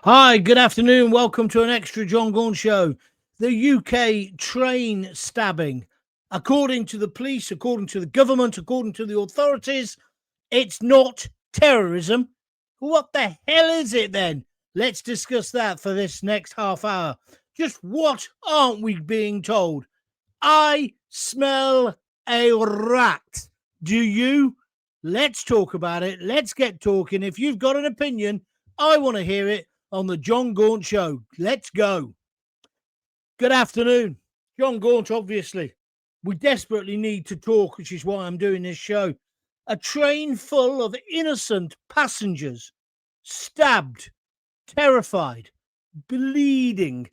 Hi, good afternoon. Welcome to an extra John Gaunt show. The UK train stabbing. According to the police, according to the government, according to the authorities, it's not terrorism. What the hell is it then? Let's discuss that for this next half hour. Just what aren't we being told? I smell a rat. Do you? Let's talk about it. Let's get talking. If you've got an opinion, I want to hear it on the John Gaunt Show. Let's go. Good afternoon. John Gaunt, obviously. We desperately need to talk, which is why I'm doing this show. A train full of innocent passengers, stabbed, terrified, bleeding,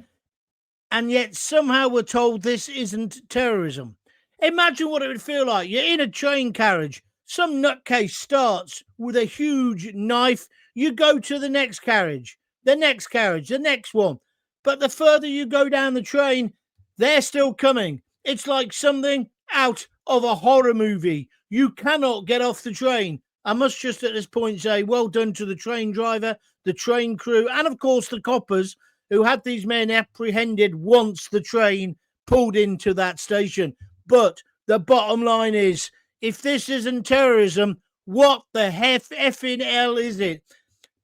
and yet somehow we're told this isn't terrorism. Imagine what it would feel like. You're in a train carriage. Some nutcase starts with a huge knife. You go to the next carriage, the next one. But the further you go down the train, they're still coming. It's like something out of a horror movie. You cannot get off the train. I must just at this point say well done to the train driver, the train crew, and of course the coppers who had these men apprehended once the train pulled into that station. But the bottom line is, if this isn't terrorism, what the effing hell is it?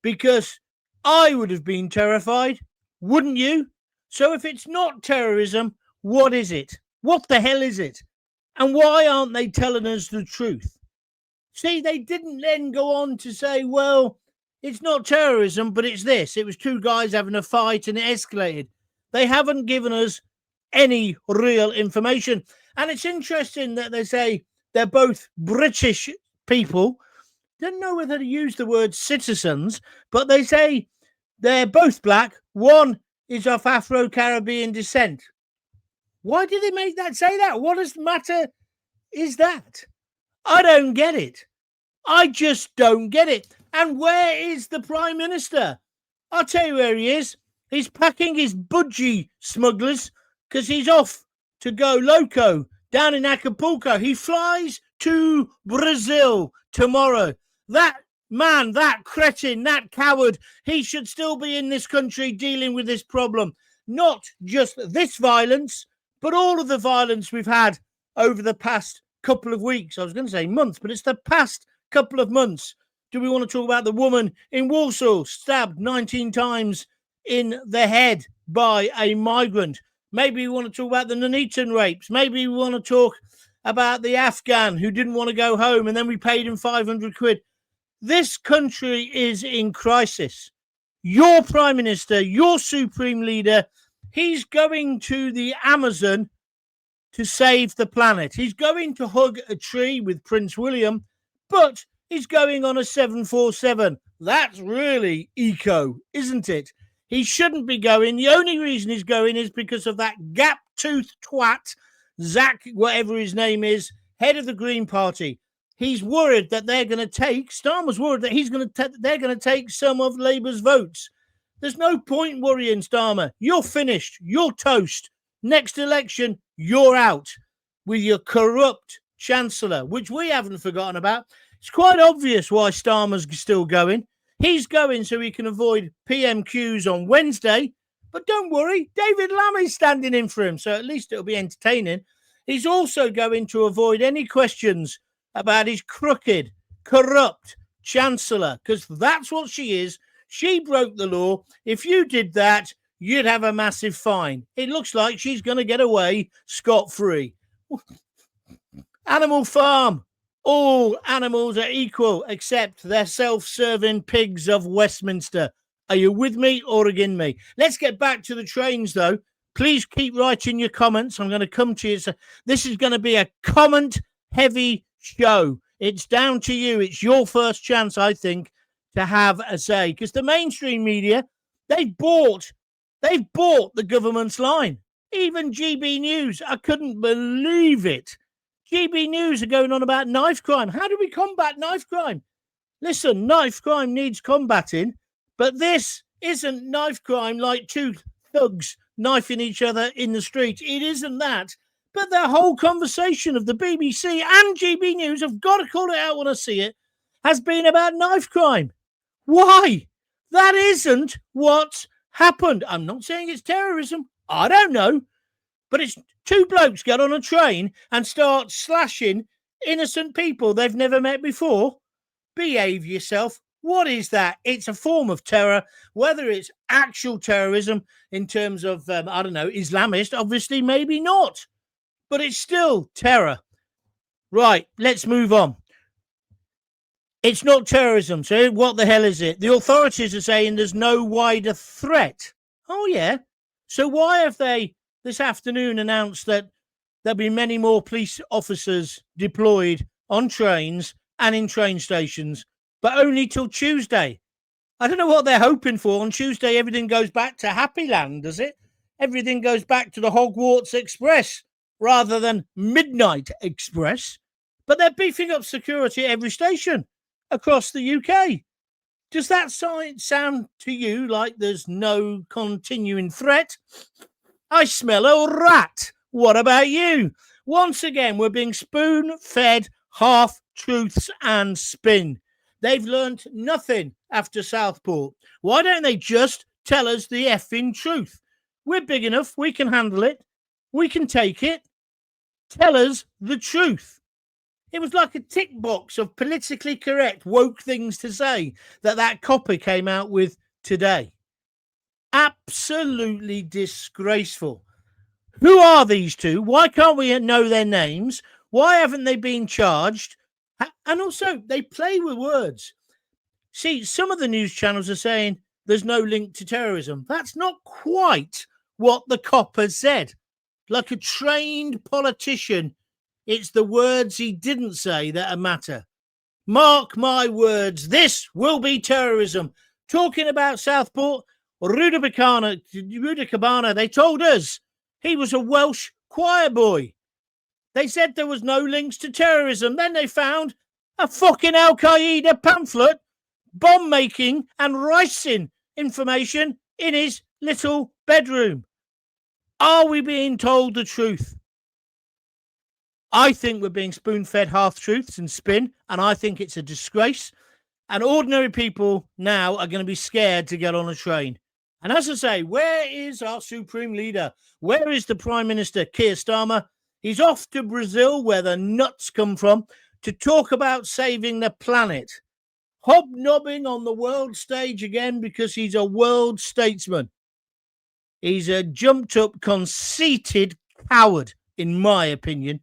Because I would have been terrified, wouldn't you? So if it's not terrorism, what is it? What the hell is it? And why aren't they telling us the truth? See, they didn't then go on to say, well, it's not terrorism, but it's this. It was two guys having a fight and it escalated. They haven't given us any real information. And it's interesting that they say they're both British people. Don't know whether to use the word citizens, but they say they're both black. One is of Afro-Caribbean descent. Why did they make that say that? What does the matter is that? I don't get it. I just don't get it. And where is the Prime Minister? I'll tell you where he is. He's packing his budgie smugglers because he's off to go loco down in Acapulco. He flies to Brazil tomorrow. That man, that cretin, that coward, he should still be in this country dealing with this problem. Not just this violence, but all of the violence we've had over the past couple of weeks. I was going to say months, but it's the past couple of months. Do we want to talk about the woman in Walsall stabbed 19 times in the head by a migrant? Maybe we want to talk about the Nuneaton rapes. Maybe we want to talk about the Afghan who didn't want to go home and then we paid him 500 quid. This country is in crisis. Your Prime Minister, your Supreme Leader, he's going to the Amazon to save the planet. He's going to hug a tree with Prince William, but he's going on a 747. That's really eco, isn't it? He shouldn't be going. The only reason he's going is because of that gap-toothed twat, Zach, whatever his name is, head of the Green Party. He's worried that they're going to take, Starmer's worried that they're going to take some of Labour's votes. There's no point worrying, Starmer. You're finished. You're toast. Next election, you're out with your corrupt Chancellor, which we haven't forgotten about. It's quite obvious why Starmer's still going. He's going so he can avoid PMQs on Wednesday. But don't worry, David Lammy's standing in for him, so at least it'll be entertaining. He's also going to avoid any questions about his crooked, corrupt Chancellor, because that's what she is. She broke the law. If you did that, you'd have a massive fine. It looks like she's going to get away scot-free. Animal Farm. All animals are equal except their self-serving pigs of Westminster. Are you with me or against me? Let's get back to the trains, though. Please keep writing your comments. I'm going to come to you. This is going to be a comment-heavy show. It's down to you. It's your first chance, I think, to have a say. Because the mainstream media, they've bought the government's line. Even GB News, I couldn't believe it. GB News are going on about knife crime. How do we combat knife crime? Listen, knife crime needs combating, but this isn't knife crime like two thugs knifing each other in the street. It isn't that. But the whole conversation of the BBC and GB News, I've got to call it out when I see it, has been about knife crime. Why? That isn't what happened. I'm not saying it's terrorism. I don't know. But it's two blokes get on a train and start slashing innocent people they've never met before. Behave yourself. What is that? It's a form of terror, whether it's actual terrorism in terms of, I don't know, Islamist, obviously, maybe not. But it's still terror. Right, let's move on. It's not terrorism. So what the hell is it? The authorities are saying there's no wider threat. Oh, yeah. So why have they this afternoon announced that there'll be many more police officers deployed on trains and in train stations, but only till Tuesday? I don't know what they're hoping for. On Tuesday, everything goes back to Happy Land, does it? Everything goes back to the Hogwarts Express rather than Midnight Express. But they're beefing up security at every station across the UK. Does that sound to you like there's no continuing threat? I smell a rat. What about you? Once again, we're being spoon-fed half-truths and spin. They've learnt nothing after Southport. Why don't they just tell us the effing truth? We're big enough. We can handle it. We can take it. Tell us the truth. It was like a tick box of politically correct woke things to say that copy came out with today. Absolutely disgraceful. Who are these two? Why can't we know their names? Why haven't they been charged? And also, they play with words. See, some of the news channels are saying there's no link to terrorism. That's not quite what the cop has said. Like a trained politician, it's the words he didn't say that matter. Mark my words, this will be terrorism. Talking about Southport, Rudy Cabana, they told us he was a Welsh choir boy. They said there was no links to terrorism. Then they found a fucking Al-Qaeda pamphlet, bomb-making and ricing information in his little bedroom. Are we being told the truth? I think we're being spoon-fed half-truths and spin, and I think it's a disgrace. And ordinary people now are going to be scared to get on a train. And as I say, where is our supreme leader? Where is the Prime Minister, Keir Starmer? He's off to Brazil, where the nuts come from, to talk about saving the planet. Hobnobbing on the world stage again because he's a world statesman. He's a jumped-up, conceited coward, in my opinion.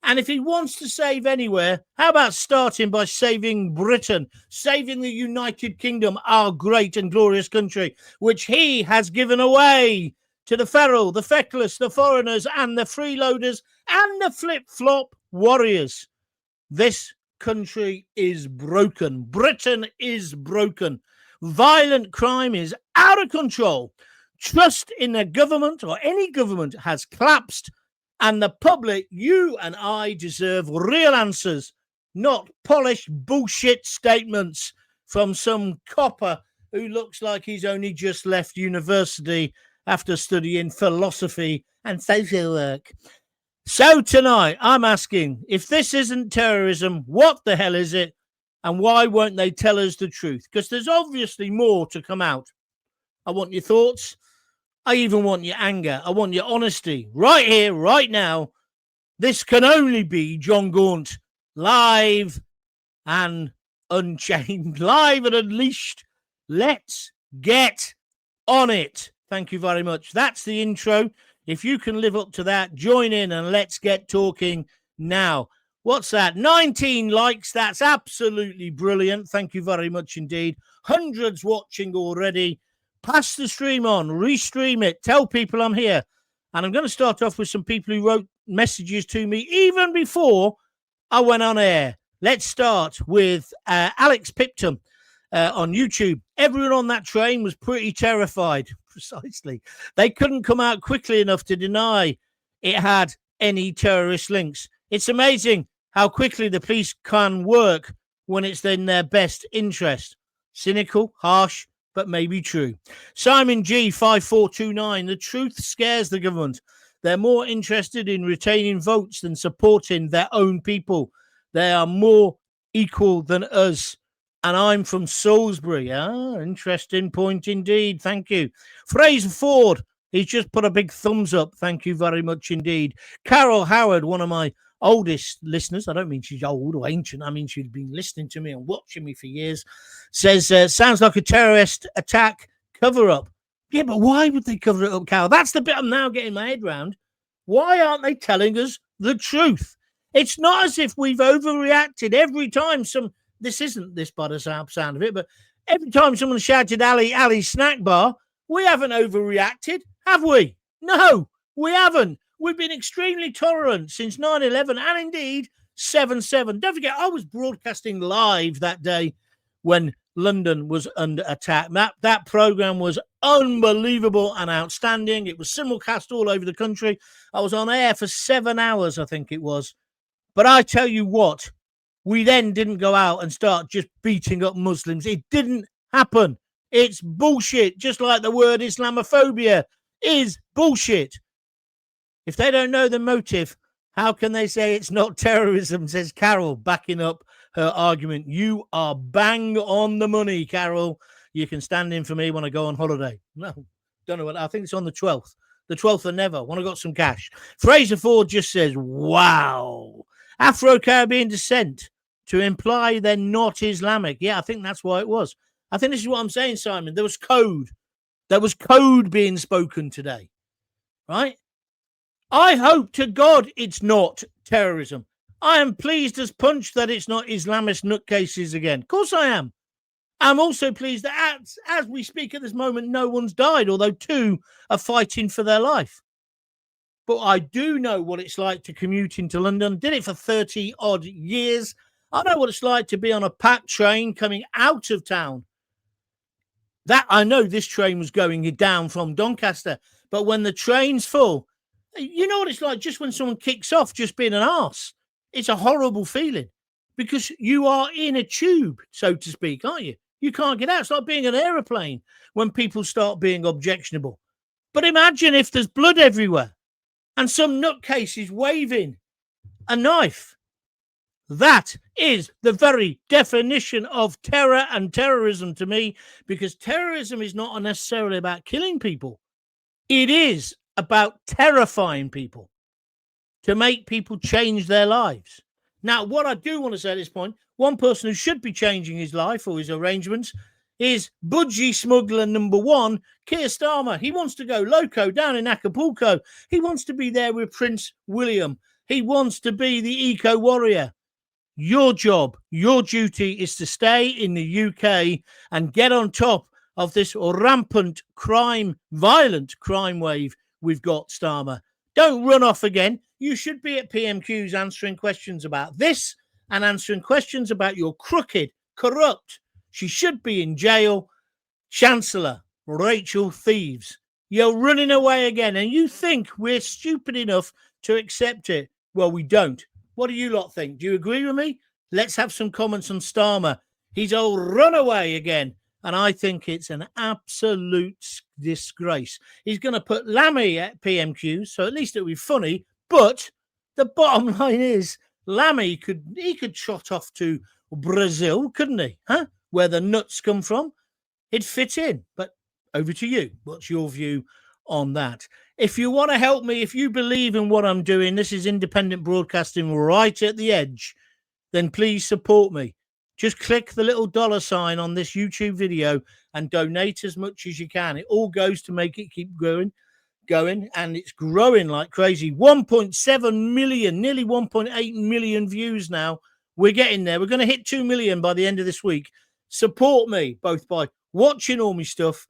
And if he wants to save anywhere, how about starting by saving Britain, saving the United Kingdom, our great and glorious country, which he has given away to the feral, the feckless, the foreigners, and the freeloaders, and the flip-flop warriors. This country is broken. Britain is broken. Violent crime is out of control. Trust in the government or any government has collapsed. And the public, you and I, deserve real answers, not polished bullshit statements from some copper who looks like he's only just left university after studying philosophy and social work. So tonight, I'm asking, if this isn't terrorism, what the hell is it? And why won't they tell us the truth? Because there's obviously more to come out. I want your thoughts. I even want your anger. I want your honesty. Right here, right now. This can only be JonGaunt, live and unchained, live and unleashed. Let's get on it. Thank you very much. That's the intro. If you can live up to that, join in and let's get talking now. What's that? 19 likes. That's absolutely brilliant. Thank you very much indeed. Hundreds watching already. Pass the stream on, restream it, tell people I'm here. And I'm going to start off with some people who wrote messages to me even before I went on air. Let's start with Alex Pipton on YouTube. Everyone on that train was pretty terrified. Precisely. They couldn't come out quickly enough to deny it had any terrorist links. It's amazing how quickly the police can work when it's in their best interest. Cynical, harsh, but maybe true. Simon G 5429. The truth scares the government. They're more interested in retaining votes than supporting their own people. They are more equal than us. and I'm from Salisbury. Ah, interesting point indeed. Thank you. Fraser Ford, he's just put a big thumbs up. Thank you very much indeed. Carol Howard, one of my oldest listeners, I don't mean she's old or ancient, I mean she's been listening to me and watching me for years, says, sounds like a terrorist attack cover-up. Yeah, but why would they cover it up, Carol? That's the bit I'm now getting my head round. Why aren't they telling us the truth? It's not as if we've overreacted every time this isn't this by the sound of it, but every time someone shouted Ali snack bar, we haven't overreacted, have we? No, we haven't. We've been extremely tolerant since 9/11 and indeed 7/7. Don't forget, I was broadcasting live that day when London was under attack. That program was unbelievable and outstanding. It was simulcast all over the country. I was on air for 7 hours, I think it was. But I tell you what, we then didn't go out and start just beating up Muslims. It didn't happen. It's bullshit, just like the word Islamophobia is bullshit. If they don't know the motive, how can they say it's not terrorism, says Carol, backing up her argument. You are bang on the money, Carol. You can stand in for me when I go on holiday. No, don't know what. I think it's on the 12th. The 12th of never, when I got some cash. Fraser Ford just says, wow. Afro-Caribbean descent to imply they're not Islamic. Yeah, I think that's why it was. I think this is what I'm saying, Simon. There was code. There was code being spoken today, right? I hope to God it's not terrorism. I am pleased as punch that it's not Islamist nutcases again. Of course I am. I'm also pleased that as we speak at this moment, no one's died, although 2 are fighting for their life. But I do know what it's like to commute into London. Did it for 30 odd years. I know what it's like to be on a packed train coming out of town. That I know this train was going down from Doncaster. But when the train's full, you know what it's like just when someone kicks off just being an arse. It's a horrible feeling because you are in a tube, so to speak, aren't you? You can't get out. It's like being an aeroplane when people start being objectionable. But imagine if there's blood everywhere and some nutcase is waving a knife. That is the very definition of terror and terrorism to me, because terrorism is not necessarily about killing people. It is about terrifying people to make people change their lives. Now, what I do want to say at this point, one person who should be changing his life or his arrangements is budgie smuggler number 1, Keir Starmer. He wants to go loco down in Acapulco. He wants to be there with Prince William. He wants to be the eco-warrior. Your job, your duty is to stay in the UK and get on top of this rampant crime, violent crime wave we've got, Starmer. Don't run off again. You should be at PMQs answering questions about this and answering questions about your crooked, corrupt, she should be in jail, Chancellor Rachel Thieves. You're running away again, and you think we're stupid enough to accept it. Well, we don't. What do you lot think? Do you agree with me? Let's have some comments on Starmer. He's all run away again. And I think it's an absolute disgrace. He's going to put Lammy at PMQs, so at least it'll be funny. But the bottom line is, Lammy could trot off to Brazil, couldn't he? Huh? Where the nuts come from. It'd fit in. But over to you. What's your view on that? If you want to help me, if you believe in what I'm doing, this is independent broadcasting right at the edge, then please support me. Just click the little $ on this YouTube video and donate as much as you can. It all goes to make it keep going, and it's growing like crazy. 1.7 million, nearly 1.8 million views now. We're getting there. We're going to hit 2 million by the end of this week. Support me both by watching all my stuff,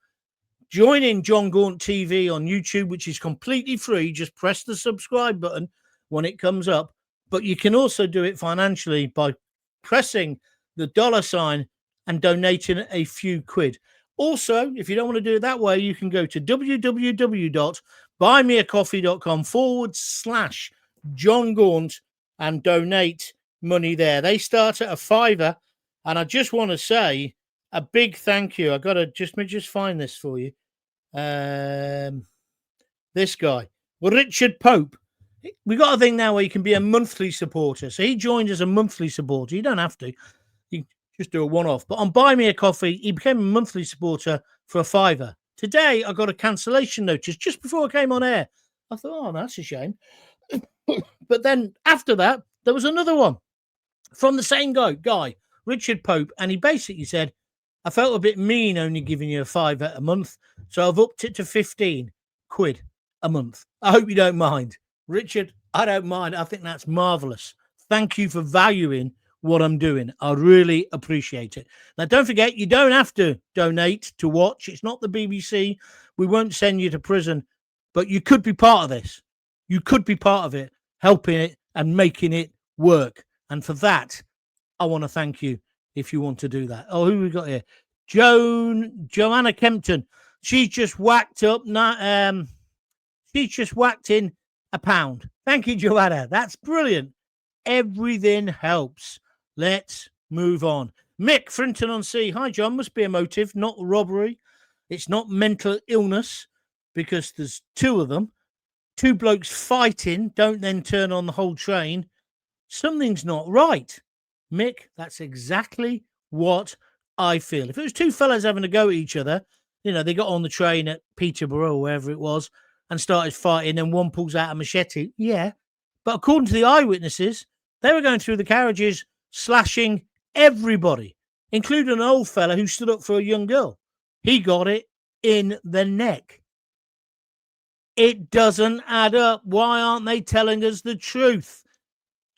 joining JonGaunt TV on YouTube, which is completely free. Just press the subscribe button when it comes up. But you can also do it financially by pressing the $ and donating a few quid. Also, if you don't want to do it that way, you can go to www.buymeacoffee.com/JonGaunt and donate money there. They start at £5. And I just want to say a big thank you. I got to just find this for you. This guy, well, Richard Pope. We got a thing now where you can be a monthly supporter. So he joined as a monthly supporter. You don't have to. You Just do a one-off. But on Buy Me a Coffee, he became a monthly supporter for £5. Today, I got a cancellation notice just before I came on air. I thought, oh, that's a shame. But then after that, there was another one from the same guy, Richard Pope, and he basically said, I felt a bit mean only giving you £5 a month, so I've upped it to 15 quid a month. I hope you don't mind. Richard, I don't mind. I think that's marvellous. Thank you for valuing what I'm doing. I really appreciate it. Now, don't forget, you don't have to donate to watch. It's not the BBC. We won't send you to prison, but you could be part of this. You could be part of it, helping it and making it work. And for that, I want to thank you if you want to do that. Oh, who we got here? Joanna Kempton. She's just whacked up. She's just whacked in £1. Thank you, Joanna. That's brilliant. Everything helps. Let's move on. Mick Frinton-on-Sea. Hi, John. Must be a motive, not robbery. It's not mental illness because there's two of them. Two blokes fighting, don't then turn on the whole train. Something's not right. Mick, that's exactly what I feel. If it was two fellas having a go at each other, they got on the train at Peterborough or wherever it was and started fighting and one pulls out a machete. Yeah. But according to the eyewitnesses, they were going through the carriages, slashing everybody, including an old fella who stood up for a young girl. He got it in the neck. It doesn't add up. Why aren't they telling us the truth?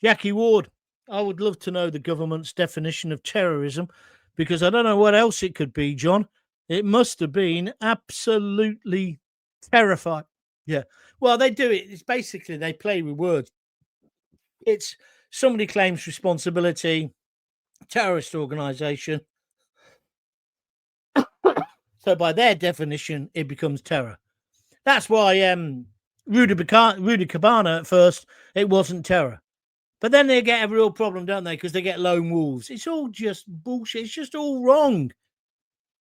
Jackie Ward, I would love to know the government's definition of terrorism because I don't know what else it could be, John. It must have been absolutely terrifying. Yeah. Well, they do it. It's basically they play with words. It's somebody claims responsibility, terrorist organization. So by their definition, it becomes terror. That's why Rudy Cabana at first, it wasn't terror. But then they get a real problem, don't they? Because they get lone wolves. It's all just bullshit. It's just all wrong.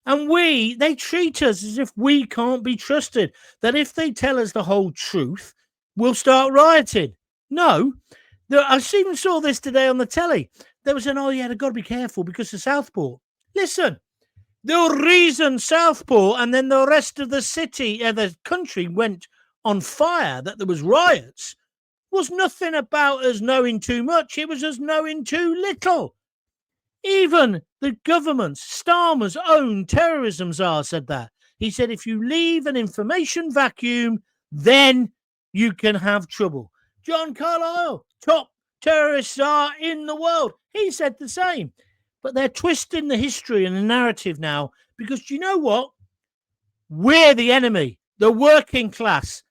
And they treat us as if we can't be trusted. That if they tell us the whole truth, we'll start rioting. No. I even saw this today on the telly. There was they've got to be careful because of Southport. Listen. The reason Southport and then the rest of the city, the country went on fire, that there was riots, was nothing about us knowing too much. It was us knowing too little. Even the government's, Starmer's own terrorism czar said that. He said, if you leave an information vacuum, then you can have trouble. John Carlyle, top terrorist czar in the world, he said the same. But they're twisting the history and the narrative now because do you know what? We're the enemy, the working class,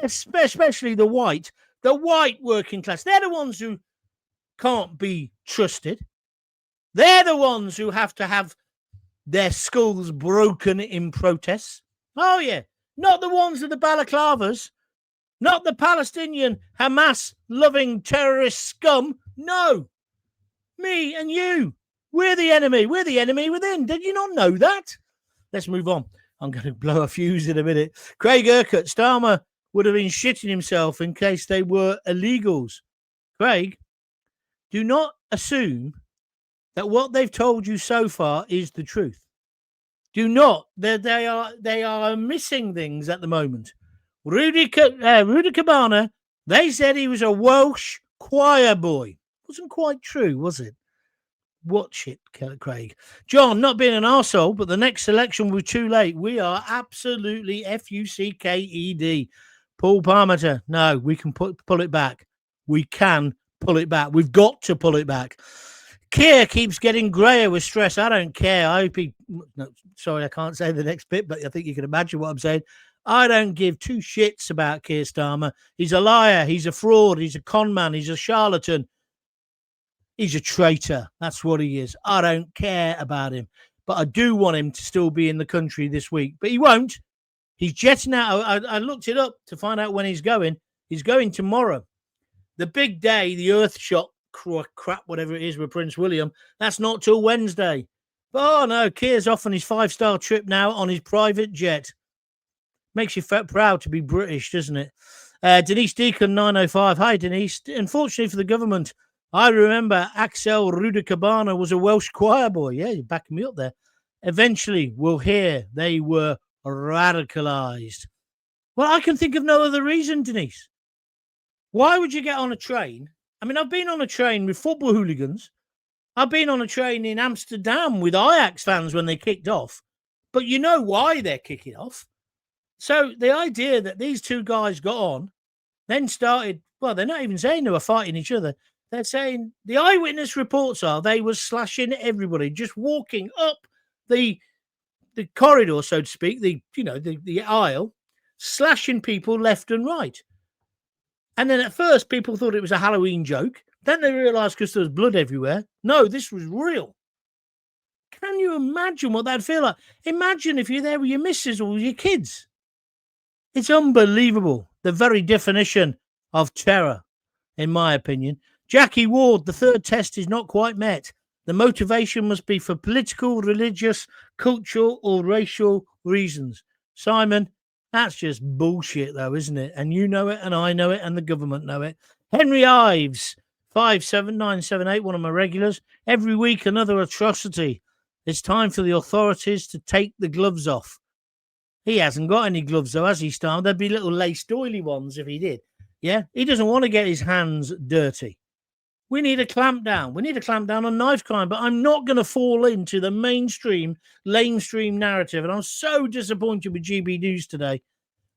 especially the white working class. They're the ones who can't be trusted. They're the ones who have to have their skulls broken in protests. Oh, yeah. Not the ones with the balaclavas. Not the Palestinian Hamas-loving terrorist scum. No. Me and you. We're the enemy. We're the enemy within. Did you not know that? Let's move on. I'm going to blow a fuse in a minute. Craig Urquhart, Starmer would have been shitting himself in case they were illegals. Craig, do not assume that what they've told you so far is the truth. Do not. They are missing things at the moment. Rudy Cabana, they said he was a Welsh choir boy. Wasn't quite true, was it? Watch it, Craig. John, not being an arsehole, but the next election will be too late. We are absolutely fucked. Paul Parmenter, no, we can pull it back. We can pull it back. We've got to pull it back. Keir keeps getting greyer with stress. I don't care. I hope no, sorry, I can't say the next bit, but I think you can imagine what I'm saying. I don't give two shits about Keir Starmer. He's a liar. He's a fraud. He's a con man. He's a charlatan. He's a traitor. That's what he is. I don't care about him. But I do want him to still be in the country this week. But he won't. He's jetting out. I looked it up to find out when he's going. He's going tomorrow. The big day, the Earthshot crap, whatever it is with Prince William, that's not till Wednesday. But, oh, no, Keir's off on his 5-star trip now on his private jet. Makes you proud to be British, doesn't it? Denise Deacon, 905. Hi, Denise. Unfortunately for the government, I remember Axel Rudicabana was a Welsh choir boy. Yeah, you're backing me up there. Eventually, we'll hear they were radicalised. Well, I can think of no other reason, Denise. Why would you get on a train? I mean, I've been on a train with football hooligans. I've been on a train in Amsterdam with Ajax fans when they kicked off. But you know why they're kicking off. So the idea that these two guys got on, then started, well, they're not even saying they were fighting each other. They're saying the eyewitness reports are they were slashing everybody, just walking up the corridor, so to speak, the aisle, slashing people left and right. And then at first, people thought it was a Halloween joke. Then they realised because there was blood everywhere. No, this was real. Can you imagine what that'd feel like? Imagine if you're there with your missus or your kids. It's unbelievable. The very definition of terror, in my opinion. Jackie Ward, the third test is not quite met. The motivation must be for political, religious, cultural, or racial reasons. Simon, that's just bullshit, though, isn't it? And you know it, and I know it, and the government know it. Henry Ives, 57978, one of my regulars. Every week, another atrocity. It's time for the authorities to take the gloves off. He hasn't got any gloves, though, has he, Starmer? There'd be little lace doily ones if he did. Yeah? He doesn't want to get his hands dirty. We need a clamp down. We need a clamp down on knife crime, but I'm not going to fall into the mainstream, lamestream narrative. And I'm so disappointed with GB News today.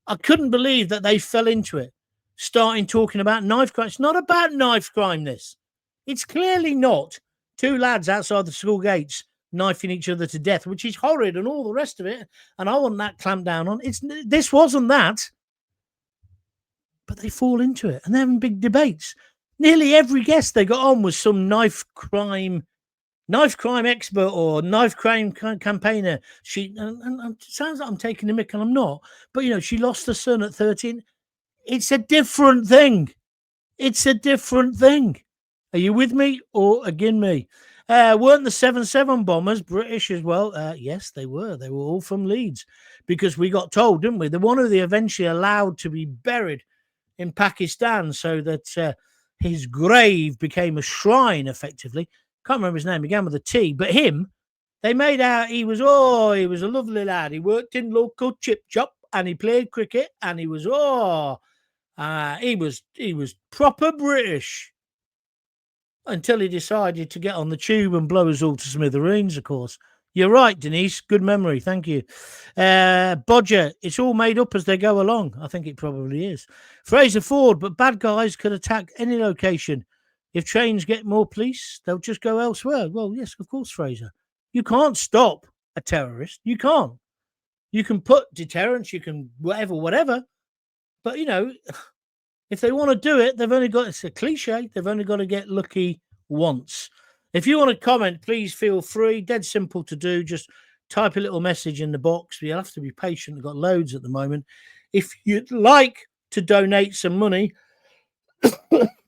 I couldn't believe that they fell into it, starting talking about knife crime. It's not about knife crime, this. It's clearly not. Two lads outside the school gates knifing each other to death, which is horrid and all the rest of it. And I want that clamped down on. This wasn't that. But they fall into it and they're having big debates. Nearly every guest they got on was some knife crime expert or knife crime campaigner. And it sounds like I'm taking the mick, and I'm not. But, she lost her son at 13. It's a different thing. It's a different thing. Are you with me or again me? Weren't the 7-7 bombers British as well? Yes, they were. They were all from Leeds because we got told, didn't we? The one who they eventually allowed to be buried in Pakistan so that his grave became a shrine, effectively. Can't remember his name, began with a T, but him, they made out he was a lovely lad. He worked in local chip shop and he played cricket and he was proper British until he decided to get on the tube and blow us all to smithereens, of course. You're right, Denise. Good memory. Thank you. Bodger, it's all made up as they go along. I think it probably is. Fraser Ford, but bad guys could attack any location. If trains get more police, they'll just go elsewhere. Well, yes, of course, Fraser. You can't stop a terrorist. You can't. You can put deterrence, you can whatever. But, if they want to do it, it's a cliche, they've only got to get lucky once. If you want to comment, please feel free. Dead simple to do. Just type a little message in the box. You'll have to be patient. We've got loads at the moment. If you'd like to donate some money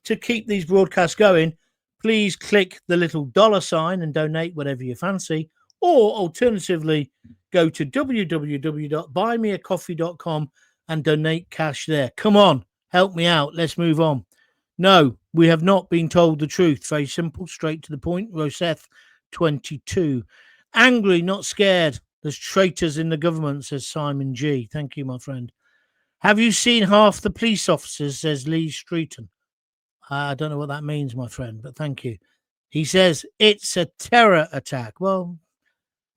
to keep these broadcasts going, please click the little $ and donate whatever you fancy. Or alternatively, go to www.buymeacoffee.com and donate cash there. Come on, help me out. Let's move on. No, we have not been told the truth. Very simple, straight to the point. Roseth 22. Angry, not scared. There's traitors in the government, says Simon G. Thank you, my friend. Have you seen half the police officers, says Lee Streeton. I don't know what that means, my friend, but thank you. He says it's a terror attack. Well,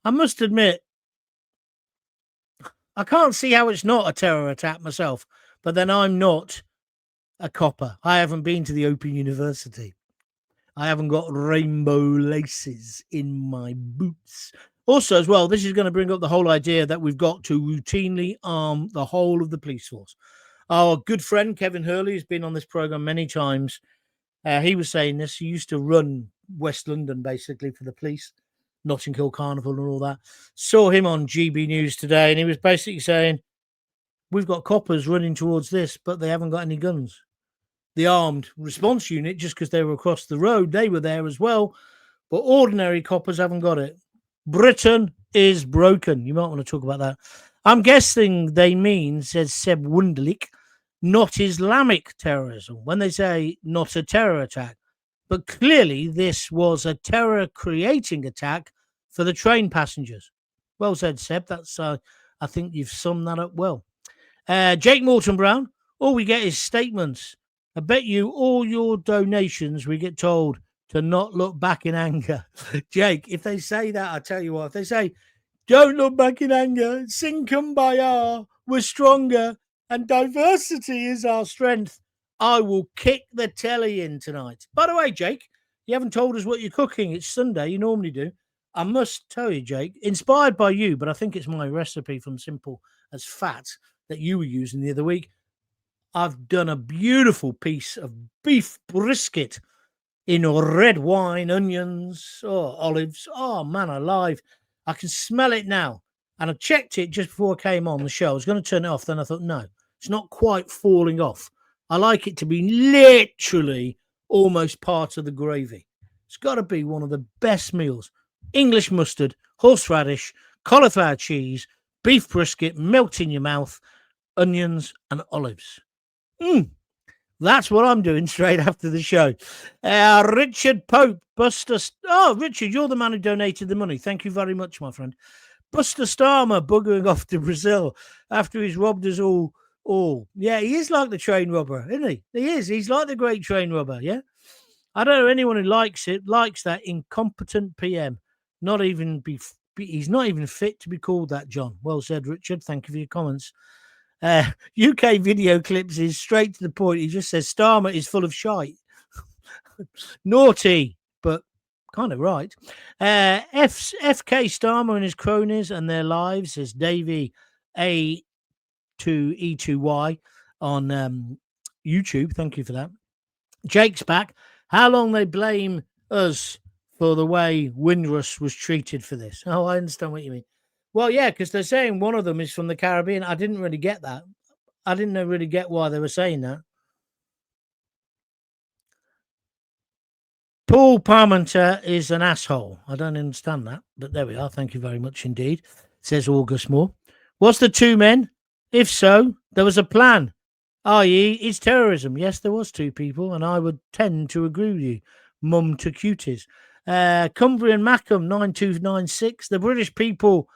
I must admit, I can't see how it's not a terror attack myself, but then I'm not a copper. I haven't been to the Open University. I haven't got rainbow laces in my boots. Also, as well, this is going to bring up the whole idea that we've got to routinely arm the whole of the police force. Our good friend Kevin Hurley has been on this program many times. He was saying this. He used to run West London, basically, for the police, Notting Hill Carnival and all that. Saw him on GB News today, and he was basically saying, we've got coppers running towards this, but they haven't got any guns. The armed response unit, just because they were across the road, they were there as well. But ordinary coppers haven't got it. Britain is broken. You might want to talk about that. I'm guessing they mean, says Seb Wunderlich, not Islamic terrorism when they say not a terror attack. But clearly, this was a terror-creating attack for the train passengers. Well said, Seb. That's I think you've summed that up well. Jake Morton Brown, all we get is statements. I bet you all your donations we get told to not look back in anger. Jake, if they say that, I tell you what, if they say, don't look back in anger, sing kumbaya, we're stronger, and diversity is our strength, I will kick the telly in tonight. By the way, Jake, you haven't told us what you're cooking. It's Sunday, you normally do. I must tell you, Jake, inspired by you, but I think it's my recipe from Simple as Fat that you were using the other week. I've done a beautiful piece of beef brisket in red wine, onions, olives. Oh, man alive. I can smell it now. And I checked it just before I came on the show. I was going to turn it off. Then I thought, no, it's not quite falling off. I like it to be literally almost part of the gravy. It's got to be one of the best meals. English mustard, horseradish, cauliflower cheese, beef brisket, melt in your mouth, onions and olives. That's what I'm doing straight after the show. Richard Pope, Buster. Oh, Richard, you're the man who donated the money. Thank you very much, my friend. Buster Starmer buggering off to Brazil after he's robbed us all. Yeah, he is like the train robber, isn't he? He is. He's like the great train robber, yeah? I don't know anyone who likes that incompetent PM. He's not even fit to be called that, John. Well said, Richard. Thank you for your comments. UK video clips is straight to the point. He just says Starmer is full of shite. Naughty, but kind of right. FK Starmer and his cronies and their lives, says Davey A2E2Y on YouTube. Thank you for that. Jake's back. How long they blame us for the way Windrush was treated for this? Oh, I understand what you mean. Well, yeah, because they're saying one of them is from the Caribbean. I didn't really get that. I didn't really get why they were saying that. Paul Parmenter is an asshole. I don't understand that, but there we are. Thank you very much indeed, says August Moore. Was the two men? If so, there was a plan, i.e. it's terrorism. Yes, there was two people, and I would tend to agree with you. Mum to cuties. Cumbrian Mackham 9296. The British people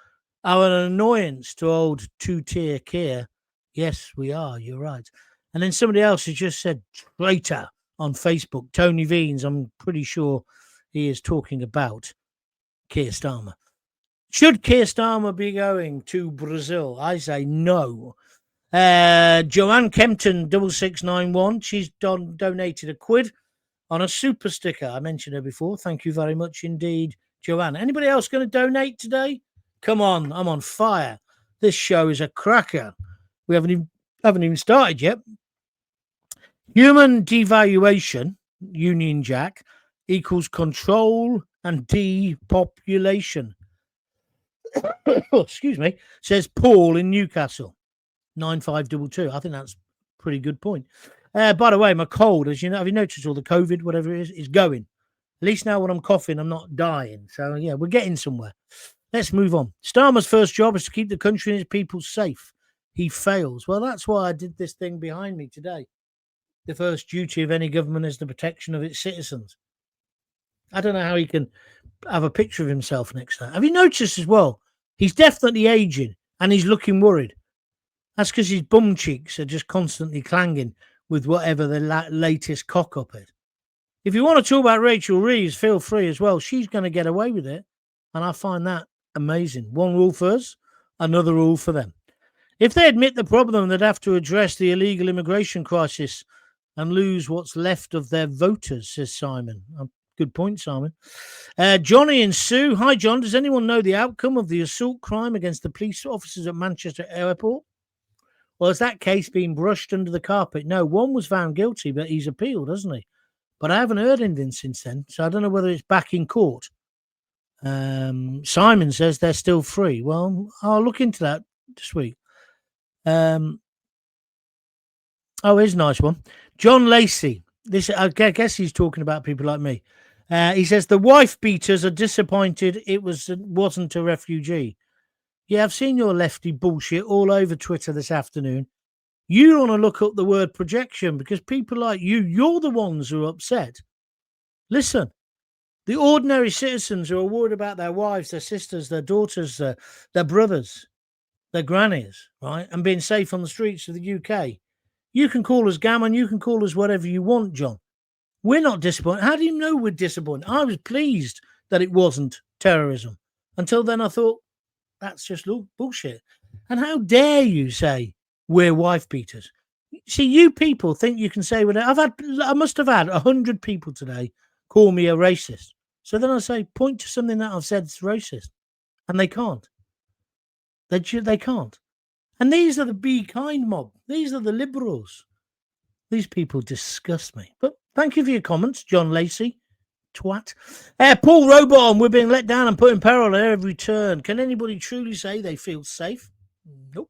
are an annoyance to old two-tier Keir. Yes, we are. You're right. And then somebody else has just said traitor on Facebook. Tony Veens, I'm pretty sure he is talking about Keir Starmer. Should Keir Starmer be going to Brazil? I say no. Joanne Kempton 6691. She's donated £1 on a super sticker. I mentioned her before. Thank you very much indeed, Joanne. Anybody else going to donate today? Come on, I'm on fire. This show is a cracker. We haven't even started yet. Human devaluation, Union Jack, equals control and depopulation. Excuse me, says Paul in Newcastle. 9522. I think that's a pretty good point. By the way, my cold, as you know, have you noticed all the COVID, whatever it is going? At least now when I'm coughing, I'm not dying. So, yeah, we're getting somewhere. Let's move on. Starmer's first job is to keep the country and its people safe. He fails. Well, that's why I did this thing behind me today. The first duty of any government is the protection of its citizens. I don't know how he can have a picture of himself next to that. Have you noticed as well? He's definitely aging and he's looking worried. That's because his bum cheeks are just constantly clanging with whatever the latest cock-up is. If you want to talk about Rachel Reeves, feel free as well. She's going to get away with it. And I find that amazing. One rule for us, another rule for them. If they admit the problem, they'd have to address the illegal immigration crisis and lose what's left of their voters, says Simon. Good point, Simon. Johnny and Sue. Hi, John. Does anyone know the outcome of the assault crime against the police officers at Manchester Airport? Well, has that case been brushed under the carpet? No, one was found guilty, but he's appealed, hasn't he? But I haven't heard anything since then, so I don't know whether it's back in court. Simon says they're still free. Well, I'll look into that this week. Oh, here's a nice one. John Lacey. This, I guess he's talking about people like me. He says the wife beaters are disappointed it wasn't a refugee. Yeah, I've seen your lefty bullshit all over Twitter this afternoon. You want to look up the word projection because people like you're the ones who are upset. Listen, the ordinary citizens who are worried about their wives, their sisters, their daughters, their brothers, their grannies, right, and being safe on the streets of the UK. You can call us gammon, you can call us whatever you want, John. We're not disappointed. How do you know we're disappointed? I was pleased that it wasn't terrorism. Until then, I thought, that's just bullshit. And how dare you say we're wife beaters? See, you people think you can say whatever. I must have had 100 people today call me a racist. So then I say, point to something that I've said that's racist. And they can't. They can't. And these are the Be Kind mob. These are the liberals. These people disgust me. But thank you for your comments, John Lacey. Twat. Paul Robon, we're being let down and put in peril at every turn. Can anybody truly say they feel safe? Nope.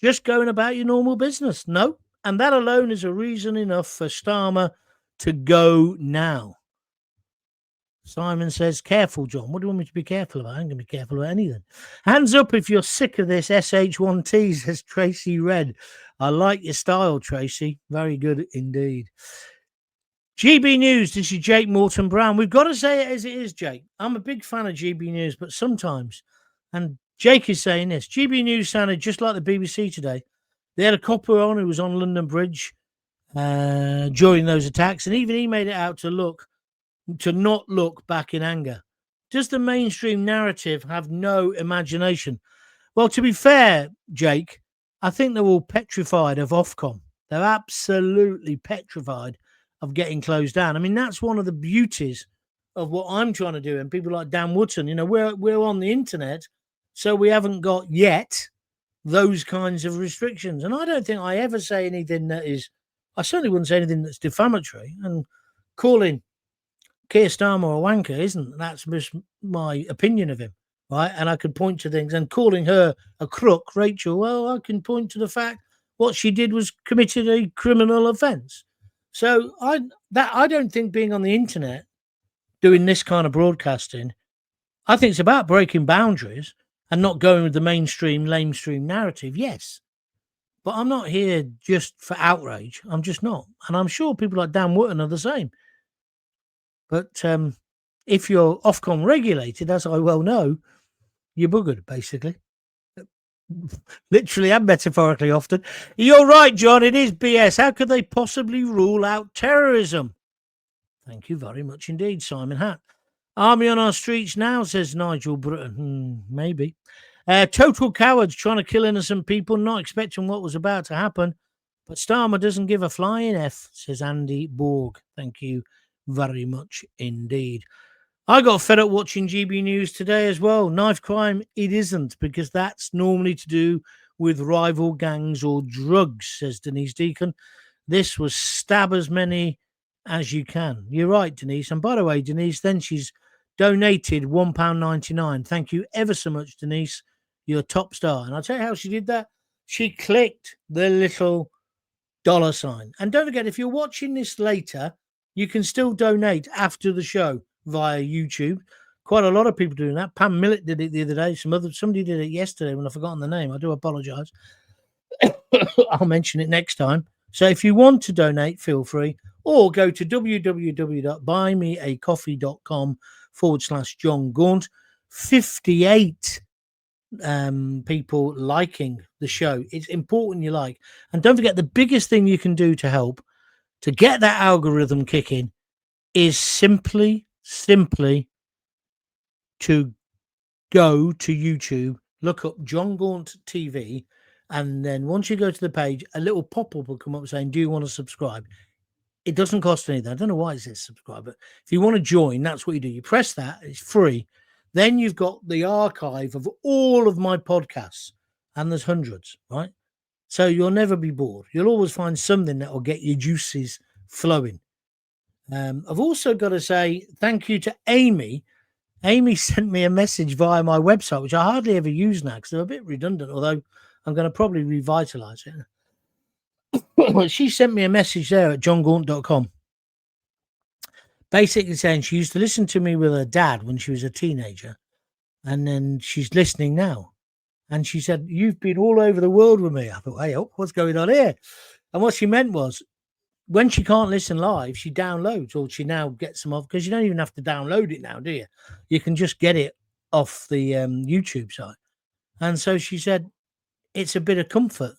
Just going about your normal business? No. And that alone is a reason enough for Starmer to go now. Simon says, careful, John. What do you want me to be careful about? I ain't going to be careful about anything. Hands up if you're sick of this SH1T, says Tracy Red. I like your style, Tracy. Very good indeed. GB News, this is Jake Morton Brown. We've got to say it as it is, Jake. I'm a big fan of GB News, but sometimes, and Jake is saying this, GB News sounded just like the BBC today. They had a copper on who was on London Bridge during those attacks, and even he made it out to not look back in anger. Does the mainstream narrative have no imagination? Well, to be fair, Jake, I think they're all petrified of Ofcom. They're absolutely petrified of getting closed down. I mean, that's one of the beauties of what I'm trying to do. And people like Dan Wootton, you know, we're on the internet, so we haven't got yet those kinds of restrictions. And I don't think I ever say anything that is, I certainly wouldn't say anything that's defamatory. And calling Keir Starmer a wanker isn't. That's just my opinion of him, right? And I could point to things. And calling her a crook, Rachel, well, I can point to the fact what she did was committed a criminal offence. So I don't think being on the internet doing this kind of broadcasting, I think it's about breaking boundaries and not going with the mainstream, lamestream narrative. Yes, but I'm not here just for outrage. I'm just not, and I'm sure people like Dan Wootton are the same. But if you're Ofcom regulated, as I well know, you're buggered, basically. Literally and metaphorically often. You're right, John. It is BS. How could they possibly rule out terrorism? Thank you very much indeed, Simon Hatt. Army on our streets now, says Nigel Britton. Maybe. Total cowards trying to kill innocent people, not expecting what was about to happen. But Starmer doesn't give a flying F, says Andy Borg. Thank you very much indeed. I got fed up watching GB News today as well. Knife crime, it isn't, because that's normally to do with rival gangs or drugs, says Denise Deacon. This was stab as many as you can. You're right, Denise. And by the way, Denise, then she's donated £1.99. Thank you ever so much, Denise. You're a top star. And I'll tell you how she did that. She clicked the little $sign. And don't forget, if you're watching this later, you can still donate after the show via YouTube. Quite a lot of people doing that. Pam Millett did it the other day. Somebody did it yesterday when I've forgotten the name. I do apologize. I'll mention it next time. So if you want to donate, feel free, or go to www.buymeacoffee.com/JonGaunt. 58 people liking the show. It's important you like. And don't forget, the biggest thing you can do to help to get that algorithm kicking is simply to go to YouTube, look up JonGaunt TV, and then once you go to the page, a little pop-up will come up saying, do you want to subscribe? It doesn't cost anything. I don't know why it says subscribe, but if you want to join, that's what you do. You press that, it's free. Then you've got the archive of all of my podcasts, and there's hundreds, right? So you'll never be bored. You'll always find something that will get your juices flowing. I've also got to say thank you to Amy. Amy sent me a message via my website, which I hardly ever use now because they're a bit redundant, although I'm going to probably revitalize it. She sent me a message there at JonGaunt.com, basically saying she used to listen to me with her dad when she was a teenager, and then she's listening now. And she said, you've been all over the world with me. I thought, hey, what's going on here? And what she meant was, when she can't listen live, she downloads, or she now gets them off, because you don't even have to download it now, do you? You can just get it off the YouTube site. And so she said, it's a bit of comfort.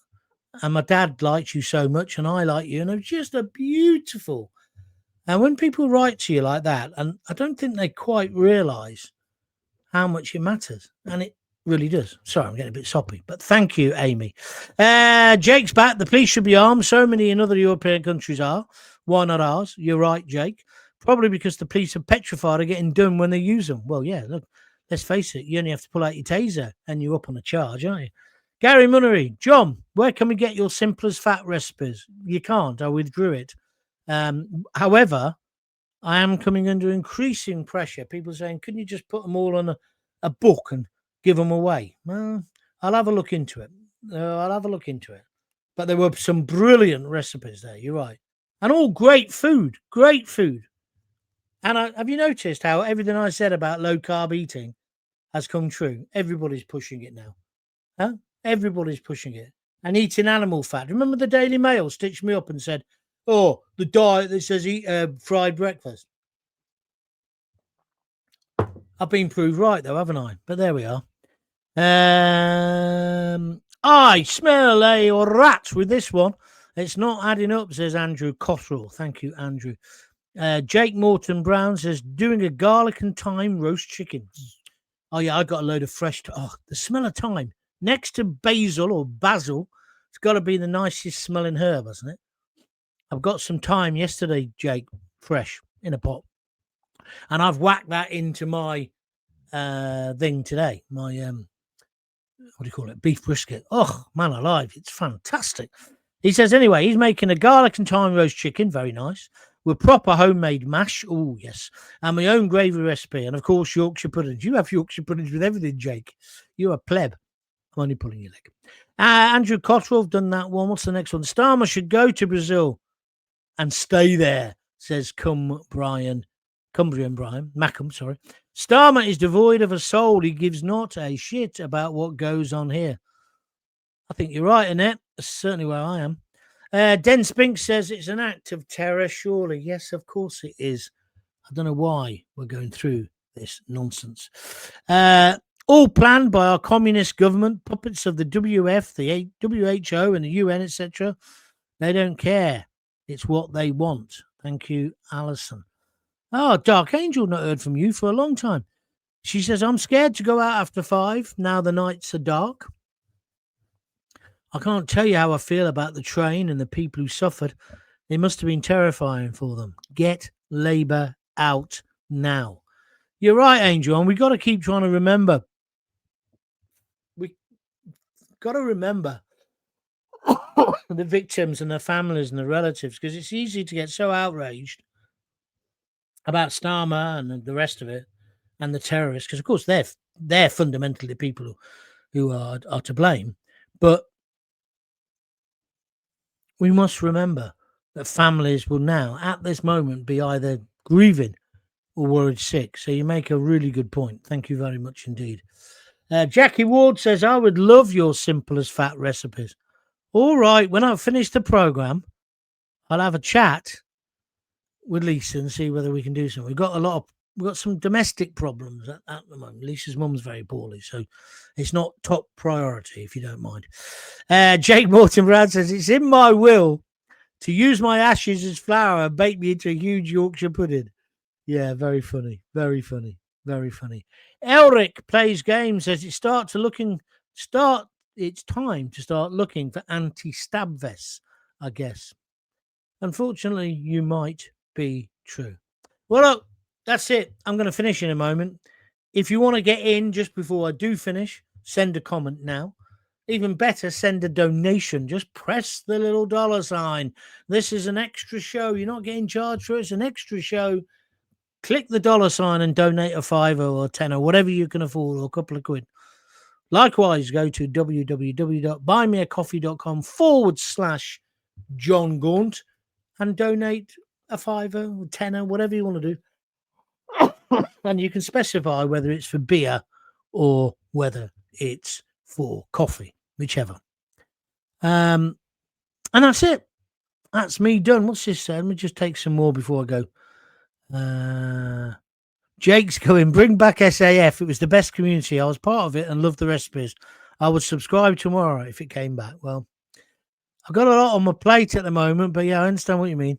And my dad likes you so much, and I like you. And it's just a beautiful. And when people write to you like that, and I don't think they quite realize how much it matters. And it really does. Sorry, I'm getting a bit soppy, but thank you, Amy. Jake's back. The police should be armed. So many in other European countries are. Why not ours? You're right, Jake. Probably because the police are petrified of getting done when they use them. Well, yeah, look, let's face it. You only have to pull out your taser and you're up on a charge, aren't you? Gary Munnery, John, where can we get your simplest fat recipes? You can't. I withdrew it. However, I am coming under increasing pressure. People saying, can you just put them all on a book and give them away? Well, I'll have a look into it. But there were some brilliant recipes there. You're right. And all great food. And have you noticed how everything I said about low carb eating has come true? Everybody's pushing it now. Huh? Everybody's pushing it. And eating animal fat. Remember the Daily Mail stitched me up and said, oh, the diet that says eat fried breakfast. I've been proved right, though, haven't I? But there we are. I smell a rat with this one. It's not adding up, says Andrew Cottrell. Thank you, Andrew. Jake Morton Brown says, doing a garlic and thyme roast chicken. Oh, yeah, I got a load of fresh. The smell of thyme. Next to basil, it's got to be the nicest smelling herb, hasn't it? I've got some thyme yesterday, Jake, fresh in a pot. And I've whacked that into my thing today. My, what do you call it? Beef brisket. Oh, man alive. It's fantastic. He says, anyway, he's making a garlic and thyme roast chicken. Very nice. With proper homemade mash. Oh, yes. And my own gravy recipe. And, of course, Yorkshire puddings. You have Yorkshire puddings with everything, Jake. You're a pleb. I'm only pulling your leg. Andrew Cottrell, done that one. What's the next one? Starmer should go to Brazil and stay there, says Cumbrian Brian. Mackham, sorry. Starmer is devoid of a soul. He gives not a shit about what goes on here. I think you're right, Annette. That's certainly where I am. Den Spink says it's an act of terror, surely. Yes, of course it is. I don't know why we're going through this nonsense. All planned by our communist government, puppets of the WF, the WHO, and the UN, etc. They don't care. It's what they want. Thank you, Alison. Oh, Dark Angel, not heard from you for a long time. She says, I'm scared to go out after 5. Now the nights are dark. I can't tell you how I feel about the train and the people who suffered. It must have been terrifying for them. Get Labour out now. You're right, Angel, and we've got to keep trying to remember. We've got to remember the victims and their families and the relatives, because it's easy to get so outraged about Starmer and the rest of it and the terrorists, because, of course, they're fundamentally the people who are to blame. But we must remember that families will now, at this moment, be either grieving or worried sick. So you make a really good point. Thank you very much indeed. Jackie Ward says, I would love your simplest fat recipes. All right, when I finish the program, I'll have a chat with Lisa and see whether we can do something. We've got some domestic problems at the moment. Lisa's mum's very poorly, so it's not top priority, if you don't mind. Jake Morton Brown says, it's in my will to use my ashes as flour and bake me into a huge Yorkshire pudding. Yeah, very funny. Very funny. Very funny. Elric Plays Games says it's time to start looking for anti-stab vests, I guess. Unfortunately, you might be true. Well, look, that's it. I'm going to finish in a moment. If you want to get in just before I do finish, send a comment now. Even better, send a donation. Just press the little $sign. This is an extra show. You're not getting charged for it. It's an extra show. Click the $sign and donate a $5 or a $10 or whatever you can afford, or a couple of quid. Likewise, go to www.buymeacoffee.com/JonGaunt and donate a $5 or $10, whatever you want to do. And you can specify whether it's for beer or whether it's for coffee, whichever. And that's it. That's me done. What's this? Let me just take some more before I go. Jake's going, bring back SAF. It was the best community. I was part of it and loved the recipes. I would subscribe tomorrow if it came back. Well, I've got a lot on my plate at the moment, but yeah, I understand what you mean.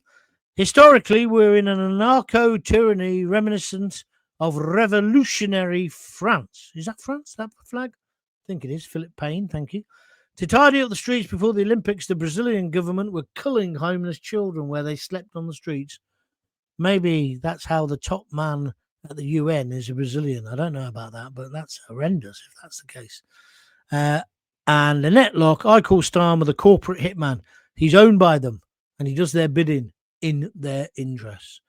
Historically, we're in an anarcho-tyranny reminiscent of revolutionary France. Is that France, that flag? I think it is. Philip Payne, thank you. To tidy up the streets before the Olympics, the Brazilian government were culling homeless children where they slept on the streets. Maybe that's how the top man at the UN is a Brazilian. I don't know about that, but that's horrendous if that's the case. And the netlock, I call Starmer the corporate hitman. He's owned by them and he does their bidding in their interests.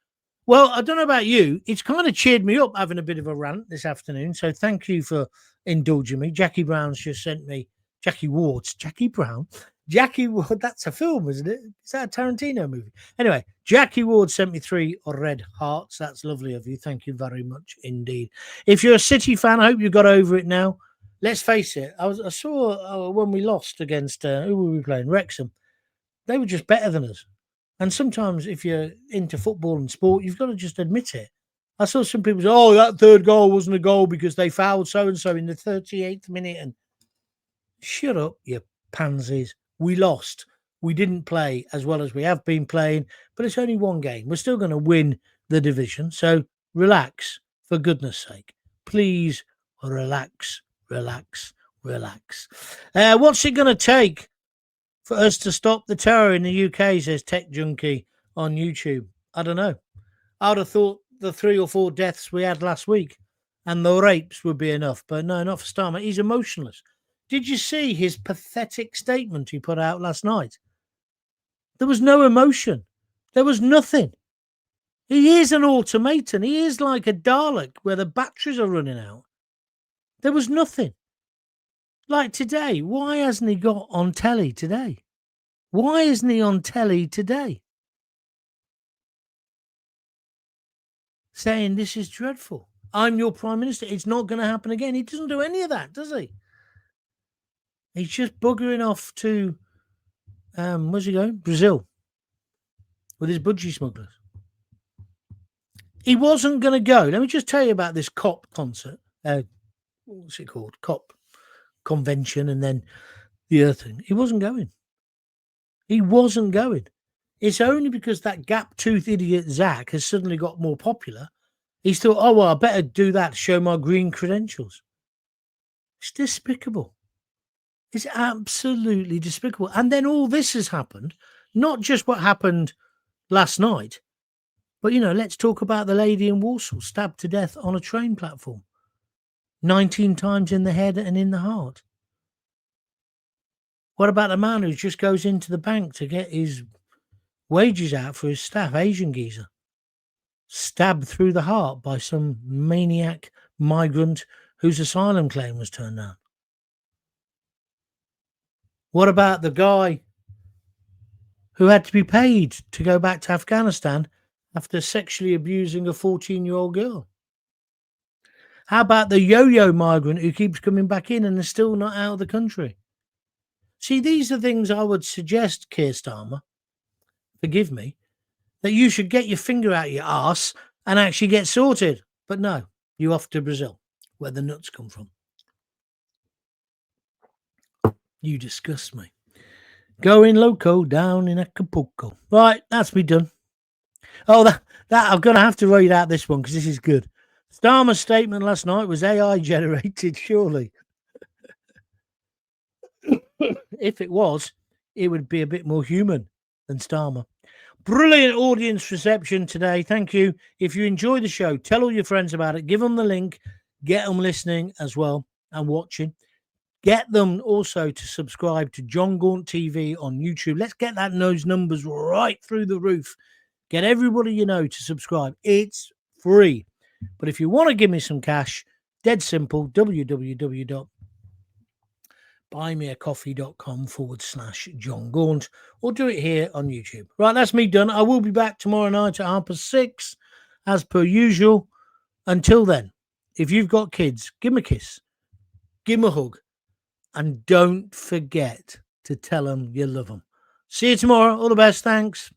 Well, I don't know about you. It's kind of cheered me up having a bit of a rant this afternoon. So thank you for indulging me. Jackie Brown's just sent me Jackie Ward's Jackie Brown. Jackie Ward, that's a film, isn't it? Is that a Tarantino movie? Anyway, Jackie Ward sent me 3 red hearts. That's lovely of you. Thank you very much indeed. If you're a City fan, I hope you got over it now. Let's face it. I saw when we lost against, who were we playing? Wrexham. They were just better than us. And sometimes if you're into football and sport, you've got to just admit it. I saw some people say, oh, that third goal wasn't a goal because they fouled so-and-so in the 38th minute. And shut up, you pansies. We lost. We didn't play as well as we have been playing, but it's only one game. We're still going to win the division. So relax, for goodness sake. Please relax, relax, relax. What's it going to take for us to stop the terror in the UK, says Tech Junkie on YouTube? I don't know. I would have thought the 3 or 4 deaths we had last week and the rapes would be enough, but no, not for Starmer. He's emotionless. Did you see his pathetic statement he put out last night? There was no emotion. There was nothing. He is an automaton. He is like a Dalek where the batteries are running out. There was nothing. Like today, why hasn't he got on telly today? Why isn't he on telly today? Saying this is dreadful. I'm your Prime Minister. It's not going to happen again. He doesn't do any of that, does he? He's just buggering off to, where's he going? Brazil. With his budgie smugglers. He wasn't going to go. Let me just tell you about this COP concert. What's it called? COP convention and then the other thing. He wasn't going. He wasn't going. It's only because that gap-toothed idiot Zach has suddenly got more popular. He's thought, oh, well, I better do that to show my green credentials. It's despicable. It's absolutely despicable. And then all this has happened, not just what happened last night, but, you know, let's talk about the lady in Warsaw stabbed to death on a train platform. 19 times in the head and in the heart. What about the man who just goes into the bank to get his wages out for his staff, Asian geezer? Stabbed through the heart by some maniac migrant whose asylum claim was turned down. What about the guy who had to be paid to go back to Afghanistan after sexually abusing a 14-year-old girl? How about the yo-yo migrant who keeps coming back in and is still not out of the country? See, these are things I would suggest, Keir Starmer, forgive me, that you should get your finger out your arse and actually get sorted. But no, you off to Brazil, where the nuts come from. You disgust me. Going loco down in Acapulco. Right, that's me done. Oh, that I'm going to have to read out this one because this is good. Starmer's statement last night was AI generated, surely. If it was, it would be a bit more human than Starmer. Brilliant audience reception today. Thank you. If you enjoy the show, tell all your friends about it. Give them the link. Get them listening as well and watching. Get them also to subscribe to JonGaunt TV on YouTube. Let's get those numbers right through the roof. Get everybody you know to subscribe. It's free. But if you want to give me some cash, dead simple, www.buymeacoffee.com/JonGaunt or do it here on YouTube. Right, that's me done. I will be back tomorrow night at 6:30 as per usual. Until then, if you've got kids, give them a kiss, give them a hug, and don't forget to tell them you love them. See you tomorrow. All the best. Thanks.